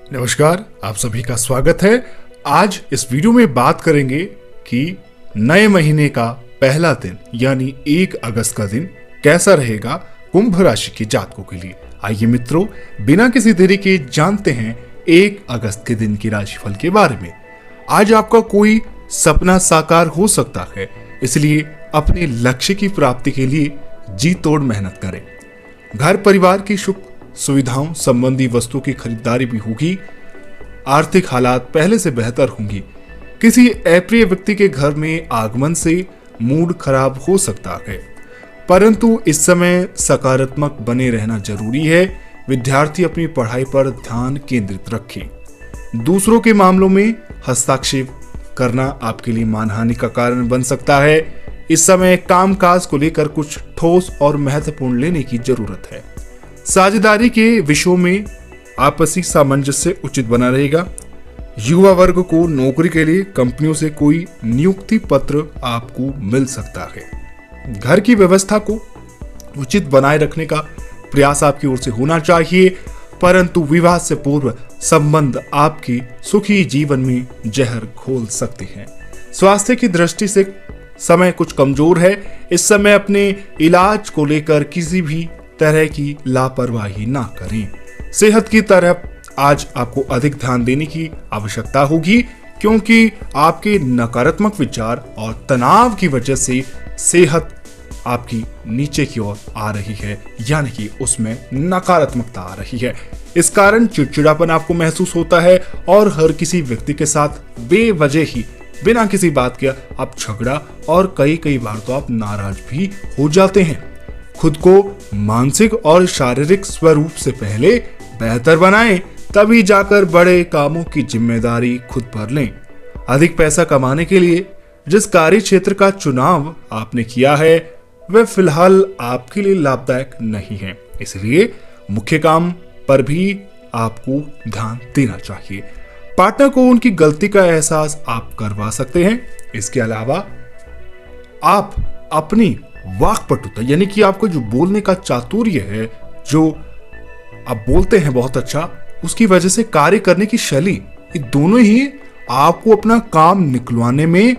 नमस्कार, आप सभी का स्वागत है। आज इस वीडियो में बात करेंगे कि नए महीने का पहला दिन यानी 1 अगस्त का दिन कैसा रहेगा कुंभ राशि के जातकों के लिए। आइए मित्रों, बिना किसी देरी के जानते हैं 1 अगस्त के दिन की राशिफल के बारे में। आज आपका कोई सपना साकार हो सकता है, इसलिए अपने लक्ष्य की प्राप्ति के लिए जी तोड़ मेहनत करें। घर परिवार की सुख सुविधाओं संबंधी वस्तुओं की खरीदारी भी होगी। आर्थिक हालात पहले से बेहतर होंगी। किसी अप्रिय व्यक्ति के घर में आगमन से मूड खराब हो सकता है, परंतु इस समय सकारात्मक बने रहना जरूरी है। विद्यार्थी अपनी पढ़ाई पर ध्यान केंद्रित रखें। दूसरों के मामलों में हस्तक्षेप करना आपके लिए मानहानि का कारण बन सकता है। इस समय कामकाज को लेकर कुछ ठोस और महत्वपूर्ण लेने की जरूरत है। साझेदारी के विषयों में आपसी सामंजस्य उचित बना रहेगा। युवा वर्ग को नौकरी के लिए कंपनियों से कोई नियुक्ति पत्र आपको मिल सकता है। घर की व्यवस्था को उचित बनाए रखने का प्रयास आपकी ओर से होना चाहिए, परंतु विवाह से पूर्व संबंध आपकी सुखी जीवन में जहर घोल सकते हैं। स्वास्थ्य की दृष्टि से समय कुछ कमजोर है। इस समय अपने इलाज को लेकर किसी भी तरह की लापरवाही ना करें। सेहत की तरफ आज आपको अधिक ध्यान देने की आवश्यकता होगी, क्योंकि आपके नकारात्मक विचार और तनाव की वजह से सेहत आपकी नीचे की ओर आ रही है, यानी कि उसमें नकारात्मकता आ रही है। इस कारण चिड़चिड़ापन आपको महसूस होता है और हर किसी व्यक्ति के साथ बेवजह ही बिना किसी बात के आप झगड़ा और कई बार तो आप नाराज भी हो जाते हैं। खुद को मानसिक और शारीरिक स्वरूप से पहले बेहतर बनाएं, तभी जाकर बड़े कामों की जिम्मेदारी खुद पर लें। अधिक पैसा कमाने के लिए जिस कार्य क्षेत्र का चुनाव आपने किया है वह फिलहाल आपके लिए लाभदायक नहीं है, इसलिए मुख्य काम पर भी आपको ध्यान देना चाहिए। पार्टनर को उनकी गलती का एहसास आप करवा सकते हैं। इसके अलावा आप अपनी वाक्पटुता यानी कि आपको जो बोलने का चातुर्य है, जो आप बोलते हैं बहुत अच्छा, उसकी वजह से कार्य करने की शैली, ये दोनों ही आपको अपना काम निकलवाने में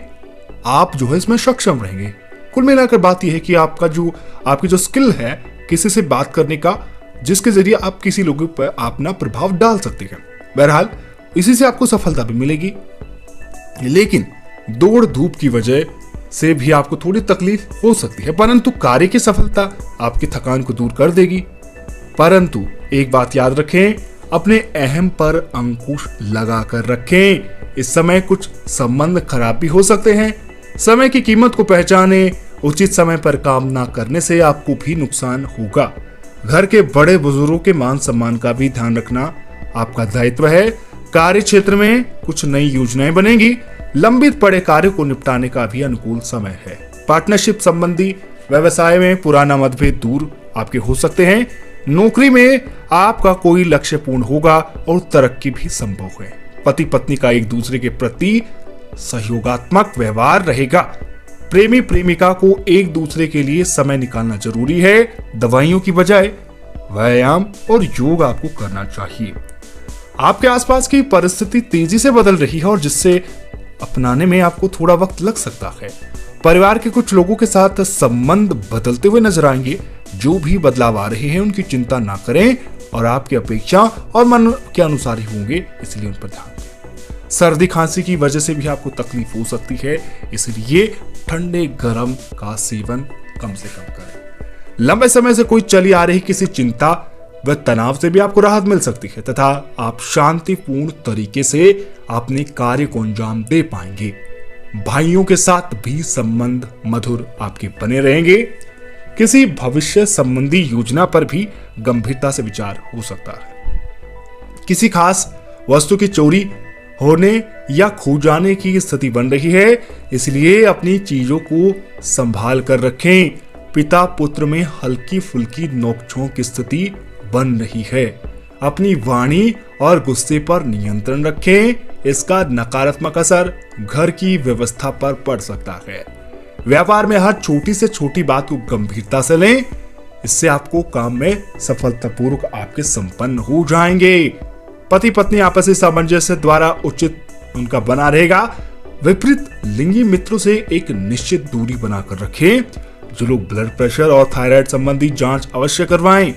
आप जो है इसमें सक्षम रहेंगे। कुल मिलाकर बात यह है कि आपकी जो स्किल है किसी से बात करने का, जिसके जरिए आप किसी लोगों पर अपना प्रभाव डाल सकते हैं, बहरहाल इसी से आपको सफलता भी मिलेगी। लेकिन दौड़ धूप की वजह से भी आपको थोड़ी तकलीफ हो सकती है, परंतु कार्य की सफलता आपकी थकान को दूर कर देगी। परंतु एक बात याद रखें, अपने अहम पर अंकुश लगाकर रखें। इस समय कुछ संबंध खराब भी हो सकते हैं। समय की कीमत को पहचानें। उचित समय पर काम ना करने से आपको भी नुकसान होगा। घर के बड़े बुजुर्गों के मान सम्मान का भी ध्यान रखना आपका दायित्व है। कार्य क्षेत्र में कुछ नई योजनाएं बनेगी। लंबित पड़े कार्य को निपटाने का भी अनुकूल समय है। पार्टनरशिप संबंधी व्यवसाय में पुराना मतभेद दूर आपके हो सकते हैं। नौकरी में आपका कोई लक्ष्य पूर्ण होगा और तरक्की भी संभव है। पति पत्नी का एक दूसरे के प्रति सहयोगात्मक व्यवहार रहेगा। प्रेमी प्रेमिका को एक दूसरे के लिए समय निकालना जरूरी है। दवाइयों की बजाय व्यायाम और योग आपको करना चाहिए। आपके आसपास की परिस्थिति तेजी से बदल रही है और जिससे अपनाने में आपको थोड़ा वक्त लग सकता है। परिवार के कुछ लोगों के साथ संबंध बदलते हुए नजर आएंगे। जो भी बदलाव आ रहे हैं उनकी चिंता ना करें और आपकी अपेक्षा और मन के अनुसार ही होंगे, इसलिए उन पर ध्यान दें। सर्दी खांसी की वजह से भी आपको तकलीफ हो सकती है, इसलिए ठंडे गर्म का सेवन कम से कम करें। लंबे समय से कोई चली आ रही किसी चिंता व तनाव से भी आपको राहत मिल सकती है तथा आप शांतिपूर्ण तरीके से अपने कार्य को अंजाम दे पाएंगे। भाइयों के साथ भी संबंध मधुर आपके बने रहेंगे। किसी भविष्य संबंधी योजना पर भी गंभीरता से विचार हो सकता है। किसी खास वस्तु की चोरी होने या खो जाने की स्थिति बन रही है, इसलिए अपनी चीजों को संभाल कर रखें। पिता पुत्र में हल्की फुल्की नोकझोंक की स्थिति बन रही है। अपनी वाणी और गुस्से पर नियंत्रण रखें। इसका नकारात्मक असर घर की व्यवस्था पर पड़ सकता है। व्यापार में हर छोटी से छोटी बात को गंभीरता से लें। इससे आपको काम में सफलतापूर्वक आपके संपन्न हो जाएंगे। पति पत्नी आपसी सामंजस्य द्वारा उचित उनका बना रहेगा। विपरीत लिंगी मित्रों से एक निश्चित दूरी बनाकर रखें। जो लोग ब्लड प्रेशर और थायराइड संबंधी जांच अवश्य करवाएं।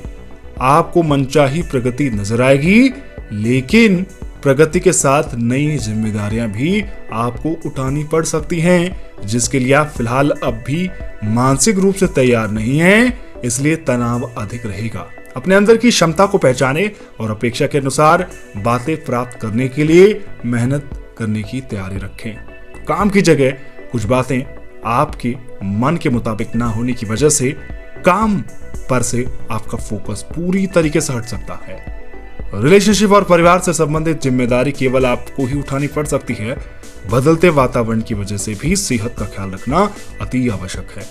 आपको मनचाही प्रगति नजर आएगी, लेकिन प्रगति के साथ नई जिम्मेदारियां भी आपको उठानी पड़ सकती हैं, जिसके लिए आप फिलहाल अब भी मानसिक रूप से तैयार नहीं हैं, इसलिए तनाव अधिक रहेगा। अपने अंदर की क्षमता को पहचाने और अपेक्षा के अनुसार बातें प्राप्त करने के लिए मेहनत करने की तैयारी रखें। काम की जगह कुछ बातें आपके मन के मुताबिक ना होने की वजह से काम पर से आपका फोकस पूरी तरीके से हट सकता है। रिलेशनशिप और परिवार से संबंधित जिम्मेदारी केवल आपको ही उठानी पड़ सकती है। बदलते वातावरण की वजह से भी सेहत का ख्याल रखना अति आवश्यक है।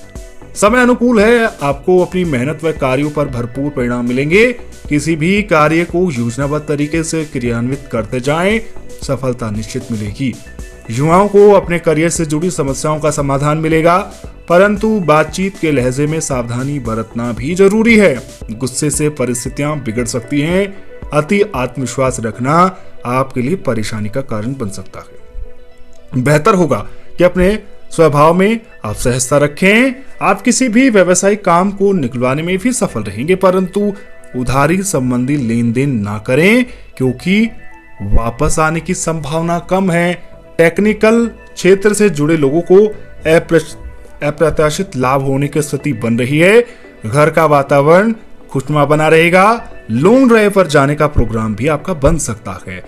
समय अनुकूल है, आपको अपनी मेहनत व कार्यों पर भरपूर परिणाम मिलेंगे। किसी भी कार्य को योजनाबद्ध तरीके से क्रियान्वित करते जाएं, सफलता निश्चित मिलेगी। युवाओं को अपने करियर से जुड़ी समस्याओं का समाधान मिलेगा, परंतु बातचीत के लहजे में सावधानी बरतना भी जरूरी है। गुस्से से परिस्थितियां बिगड़ सकती हैं। अति आत्मविश्वास रखना आपके लिए परेशानी का कारण बन सकता है। बेहतर होगा कि अपने स्वभाव में आप सहजता रखें। आप किसी भी व्यवसायिक काम को निकलवाने में भी सफल रहेंगे, परंतु उधारी संबंधी लेन देन ना करें, क्योंकि वापस आने की संभावना कम है। टेक्निकल क्षेत्र से जुड़े लोगों को अप्रत्याशित लाभ होने की स्थिति बन रही है। घर का वातावरण खुशनुमा बना रहेगा। लॉन्ग ड्राइव पर जाने का प्रोग्राम भी आपका बन सकता है।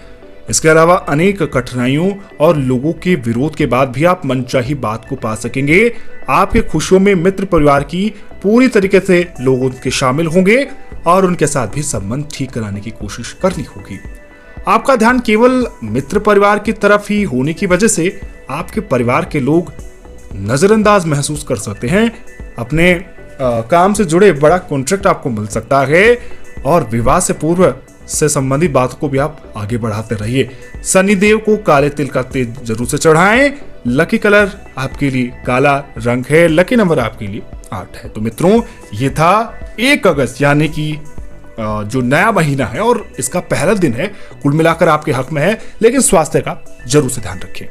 इसके अलावा अनेक कठिनाइयों और लोगों के विरोध के बाद भी आप मनचाही बात को पा सकेंगे। आपके खुशियों में मित्र परिवार की पूरी तरीके से लोग उनके शामिल होंगे और उनके साथ भी संबंध ठीक कराने की कोशिश करनी होगी। आपका ध्यान केवल मित्र परिवार की तरफ ही होने की वजह से आपके परिवार के लोग नजरअंदाज महसूस कर सकते हैं। अपने काम से जुड़े बड़ा कॉन्ट्रैक्ट आपको मिल सकता है और विवाह से पूर्व से संबंधित बातों को भी आप आगे बढ़ाते रहिए। शनिदेव को काले तिल का तेल जरूर से चढ़ाएं। लकी कलर आपके लिए काला रंग है। लकी नंबर आपके लिए 8 है। तो मित्रों, ये था 1 अगस्त यानी कि जो नया महीना है और इसका पहला दिन है। कुल मिलाकर आपके हक में है, लेकिन स्वास्थ्य का जरूर से ध्यान रखें।